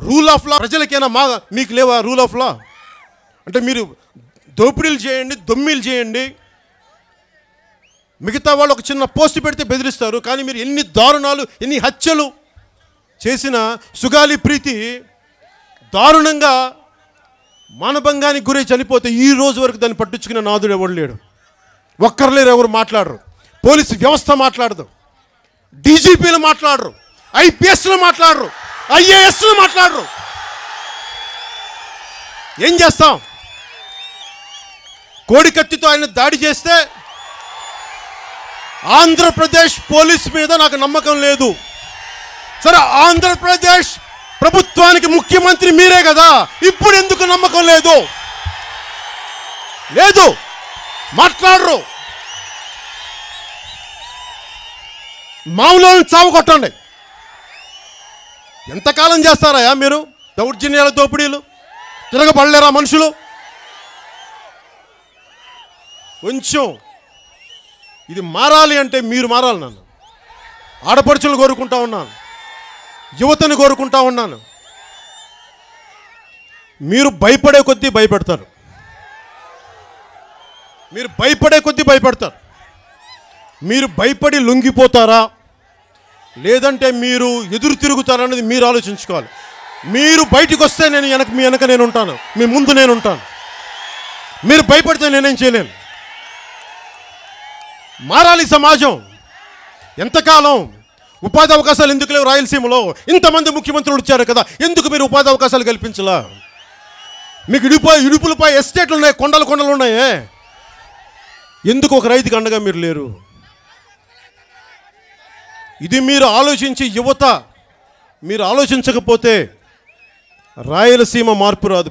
Rule of law ప్రజలకైనా మీకు లేవా rule of law? అంటే మీరు దోపిడీలు చేయండి, దొమ్మిలు చేయండి, మిగతా వాళ్ళు ఒక చిన్న పోస్ట్ పెడితే బెదిరిస్తారు. కానీ మీరు ఎన్ని దారుణాలు, ఎన్ని హత్యలు చేసిన సుగాలి ప్రీతి దారుణంగా మానభంగానికి గురై చనిపోతే ఈ రోజు వరకు దాన్ని పట్టించుకునే నాదుడు ఎవడు లేడు. ఒక్కరు లేరు, ఎవరు మాట్లాడరు. పోలీసు వ్యవస్థ మాట్లాడదు, డీజీపీలు మాట్లాడరు, ఐపీఎస్లు మాట్లాడరు, ఐఏఎస్లు మాట్లాడరు. ఏం చేస్తాం? కోడికత్తితో ఆయన దాడి చేస్తే ఆంధ్రప్రదేశ్ పోలీస్ మీద నాకు నమ్మకం లేదు. సరే, ఆంధ్రప్రదేశ్ ప్రభుత్వానికి ముఖ్యమంత్రి మీరే కదా, ఇప్పుడు ఎందుకు నమ్మకం లేదు? లేదు, మాట్లాడరు. మామూలు చావు కొట్టండి. ఎంతకాలం చేస్తారా మీరు దౌర్జన్యాల దోపిడీలు? తిరగబడలేరా మనుషులు? కొంచెం ఇది మారాలి అంటే మీరు మారాలి. నన్ను ఆడపడుచులు కోరుకుంటా ఉన్నాను, యువతను కోరుకుంటా ఉన్నాను. మీరు భయపడే కొద్దీ భయపెడతారు, మీరు భయపడే కొద్దీ భయపెడతారు. మీరు భయపడి లొంగిపోతారా, లేదంటే మీరు ఎదురు తిరుగుతారనేది మీరు ఆలోచించుకోవాలి. మీరు బయటికి వస్తే మీ వెనక నేను ఉంటాను, మీ ముందు నేను ఉంటాను. మీరు భయపడితే నేనేం చేయలేను. మారాలి సమాజం. ఎంతకాలం ఉపాధి అవకాశాలు ఎందుకు లేవు? రాయలసీమలో ఇంతమంది ముఖ్యమంత్రులు వచ్చారు కదా, ఎందుకు మీరు ఉపాధి అవకాశాలు కల్పించలా? మీకు ఇడుపులపై ఎస్టేట్లు ఉన్నాయి, కొండలు ఉన్నాయే, ఎందుకు ఒక రైతుకి అండగా మీరు లేరు? ఇది మీరు ఆలోచించి, యువత మీరు ఆలోచించకపోతే రాయలసీమ మార్పు రాదు.